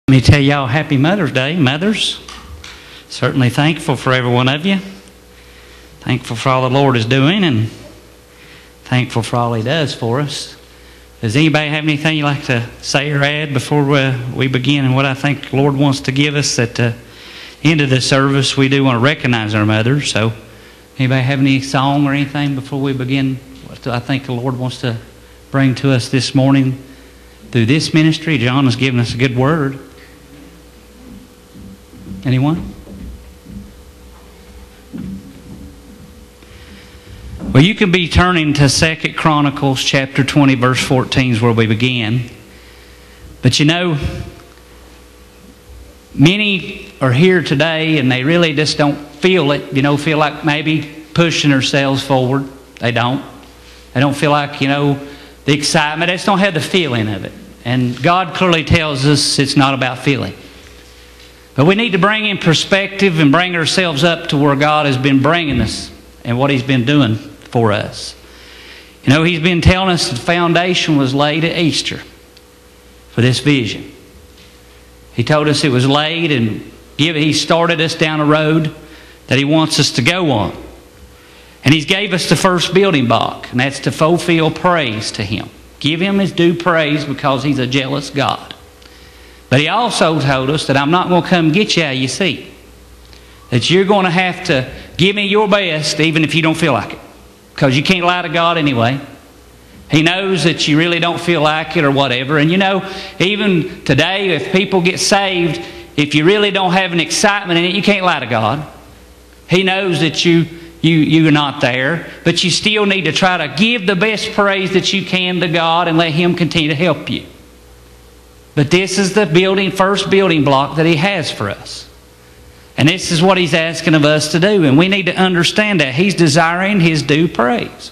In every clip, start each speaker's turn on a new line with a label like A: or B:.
A: Let me tell y'all happy Mother's Day. Mothers, certainly thankful for every one of you. Thankful for all the Lord is doing and thankful for all He does for us. Does anybody have anything you'd like to say or add before we begin? And what I think the Lord wants to give us at the end of the service, we do want to recognize our mothers. So anybody have any song or anything before we begin? What I think the Lord wants to bring to us this morning through this ministry. John has given us a good word. Anyone? Well, you can be turning to 2 Chronicles chapter 20, verse 14 is where we begin. But you know, many are here today and they really just don't feel it. Feel like maybe pushing themselves forward. They don't. They don't feel like, the excitement. They just don't have the feeling of it. And God clearly tells us it's not about feeling. But we need to bring in perspective and bring ourselves up to where God has been bringing us and what He's been doing for us. He's been telling us the foundation was laid at Easter for this vision. He told us it was laid and He started us down a road that He wants us to go on. And He's gave us the first building block, and that's to fulfill praise to Him. Give Him His due praise because He's a jealous God. But He also told us that I'm not going to come get you out of your seat. That you're going to have to give me your best even if you don't feel like it. Because you can't lie to God anyway. He knows that you really don't feel like it or whatever. And even today if people get saved, if you really don't have an excitement in it, you can't lie to God. He knows that you're not there. But you still need to try to give the best praise that you can to God and let Him continue to help you. But this is the first building block that He has for us. And this is what He's asking of us to do. And we need to understand that He's desiring His due praise.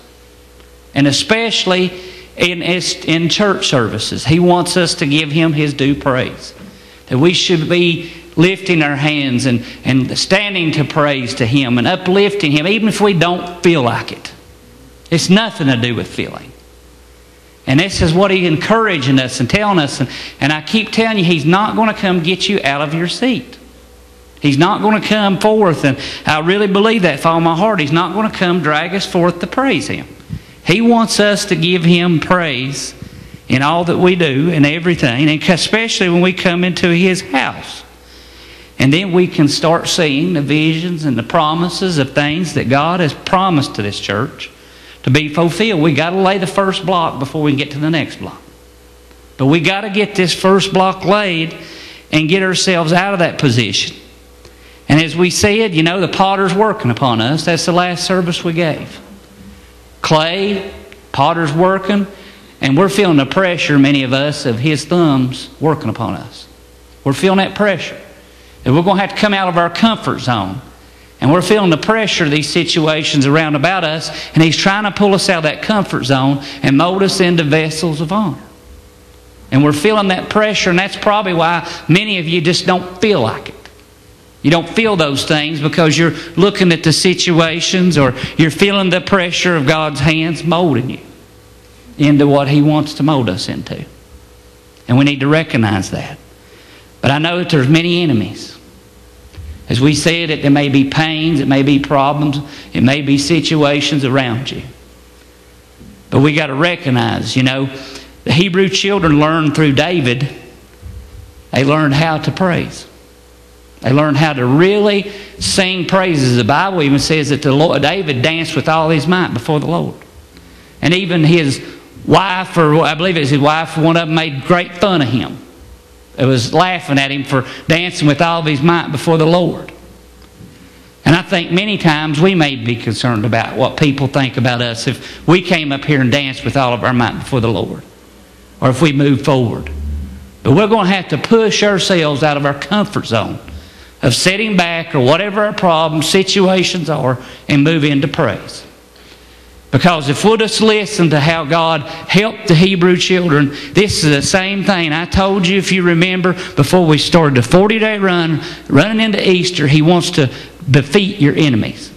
A: And especially in church services, He wants us to give Him His due praise. That we should be lifting our hands and standing to praise to Him and uplifting Him, even if we don't feel like it. It's nothing to do with feeling. And this is what He's encouraging us and telling us. And I keep telling you, He's not going to come get you out of your seat. He's not going to come forth. And I really believe that with all my heart. He's not going to come drag us forth to praise Him. He wants us to give Him praise in all that we do and everything. And especially when we come into His house. And then we can start seeing the visions and the promises of things that God has promised to this church to be fulfilled. We got to lay the first block before we can get to the next block. But we got to get this first block laid and get ourselves out of that position. And as we said, the potter's working upon us. That's the last service we gave. Clay, potter's working, and we're feeling the pressure, many of us, of His thumbs working upon us. We're feeling that pressure. That we're going to have to come out of our comfort zone. And we're feeling the pressure of these situations around about us. And He's trying to pull us out of that comfort zone and mold us into vessels of honor. And we're feeling that pressure. And that's probably why many of you just don't feel like it. You don't feel those things because you're looking at the situations or you're feeling the pressure of God's hands molding you into what He wants to mold us into. And we need to recognize that. But I know that there's many enemies. As we said, it may be pains, it may be problems, it may be situations around you. But we got to recognize, the Hebrew children learned through David, they learned how to praise. They learned how to really sing praises. The Bible even says that David danced with all his might before the Lord. And even his wife, or I believe it was his wife, one of them made great fun of him. It was laughing at him for dancing with all of his might before the Lord. And I think many times we may be concerned about what people think about us if we came up here and danced with all of our might before the Lord. Or if we move forward. But we're going to have to push ourselves out of our comfort zone of sitting back or whatever our problems, situations are, and move into praise. Because if we'll just listen to how God helped the Hebrew children, this is the same thing. I told you, if you remember, before we started the 40-day run, running into Easter, He wants to defeat your enemies.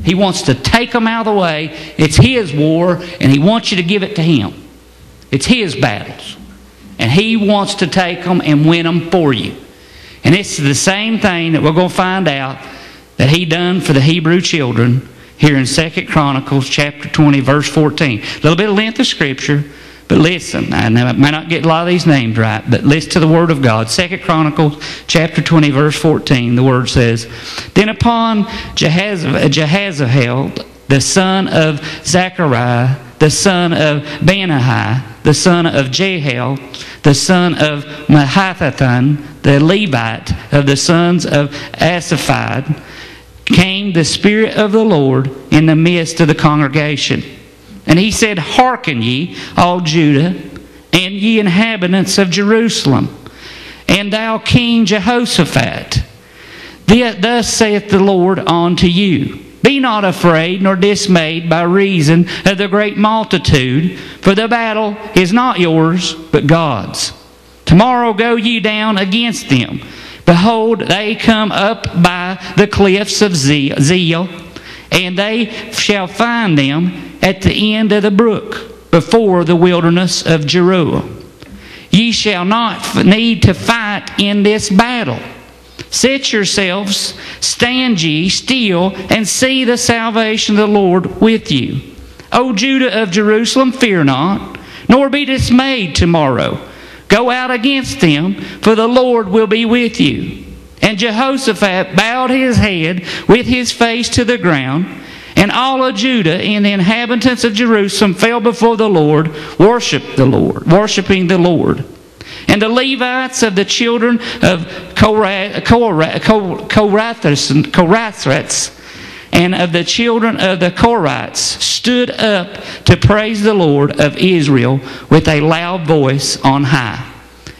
A: He wants to take them out of the way. It's His war, and He wants you to give it to Him. It's His battles. And He wants to take them and win them for you. And it's the same thing that we're going to find out that He done for the Hebrew children here in 2 Chronicles chapter 20, verse 14. A little bit of length of Scripture, but listen. I may not get a lot of these names right, but listen to the Word of God. 2 Chronicles chapter 20, verse 14, the Word says, Then upon Jehaziel, the son of Zechariah, the son of Benahi, the son of Jehiel, the son of Mahathathan, the Levite of the sons of Asaphad, came the Spirit of the Lord in the midst of the congregation. And he said, Hearken ye, all Judah, and ye inhabitants of Jerusalem, and thou King Jehoshaphat. Thus saith the Lord unto you, Be not afraid nor dismayed by reason of the great multitude, for the battle is not yours, but God's. Tomorrow go ye down against them. Behold, they come up by the cliffs of Zeal, and they shall find them at the end of the brook, before the wilderness of Jeruel. Ye shall not need to fight in this battle. Set yourselves, stand ye still, and see the salvation of the Lord with you. O Judah of Jerusalem, fear not, nor be dismayed tomorrow. Go out against them, for the Lord will be with you. And Jehoshaphat bowed his head with his face to the ground, and all of Judah and the inhabitants of Jerusalem fell before the Lord, worshiping the Lord. And the Levites of the children of Korathrites and of the children of the Korites stood up to praise the Lord of Israel with a loud voice on high.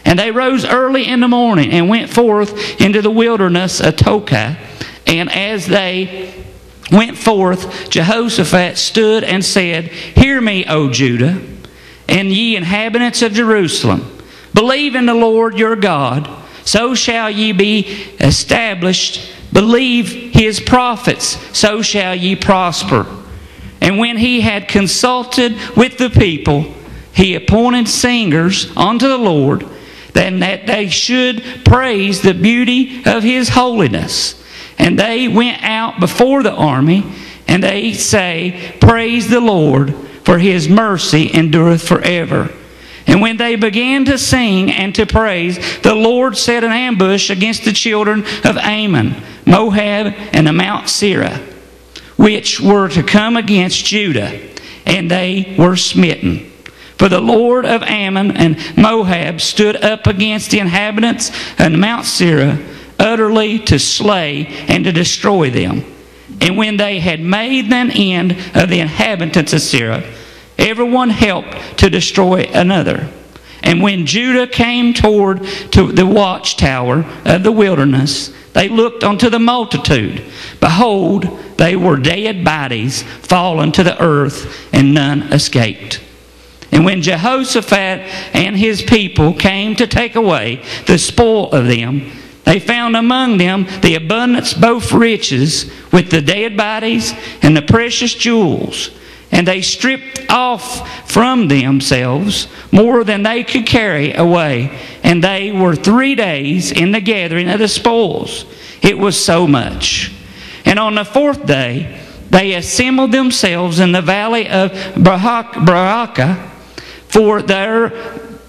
A: And they rose early in the morning and went forth into the wilderness of Tokah. And as they went forth, Jehoshaphat stood and said, Hear me, O Judah, and ye inhabitants of Jerusalem. Believe in the Lord your God, so shall ye be established. Believe his prophets, so shall ye prosper. And when he had consulted with the people, he appointed singers unto the Lord, that they should praise the beauty of his holiness. And they went out before the army, and they say, Praise the Lord, for his mercy endureth forever. And when they began to sing and to praise, the Lord set an ambush against the children of Ammon, Moab, and the Mount Seir, which were to come against Judah, and they were smitten. For the Lord of Ammon and Moab stood up against the inhabitants of Mount Seir, utterly to slay and to destroy them. And when they had made an end of the inhabitants of Seir, everyone helped to destroy another. And when Judah came toward to the watchtower of the wilderness, they looked unto the multitude. Behold, they were dead bodies fallen to the earth, and none escaped. And when Jehoshaphat and his people came to take away the spoil of them, they found among them the abundance, both riches, with the dead bodies and the precious jewels. And they stripped off from themselves more than they could carry away. And they were 3 days in the gathering of the spoils. It was so much. And on the 4th day, they assembled themselves in the valley of Baraka, for there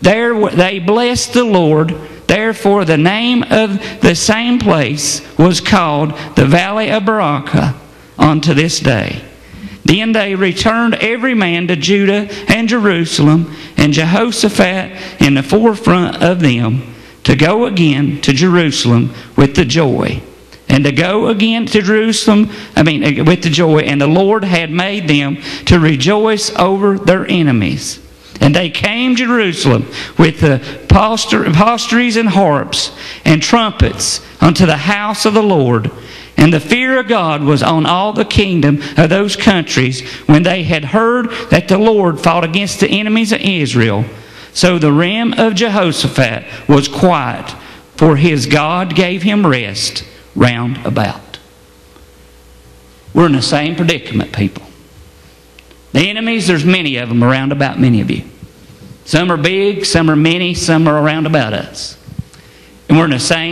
A: they blessed the Lord. Therefore the name of the same place was called the Valley of Baraka unto this day. Then they returned every man to Judah and Jerusalem, and Jehoshaphat in the forefront of them, to go again to Jerusalem with the joy. And to go again to Jerusalem, with the joy. And the Lord had made them to rejoice over their enemies. And they came to Jerusalem with the psalteries and harps and trumpets unto the house of the Lord. And the fear of God was on all the kingdom of those countries when they had heard that the Lord fought against the enemies of Israel. So the realm of Jehoshaphat was quiet, for his God gave him rest round about. We're in the same predicament, people. The enemies, there's many of them around about many of you. Some are big, some are many, some are around about us. And we're in the same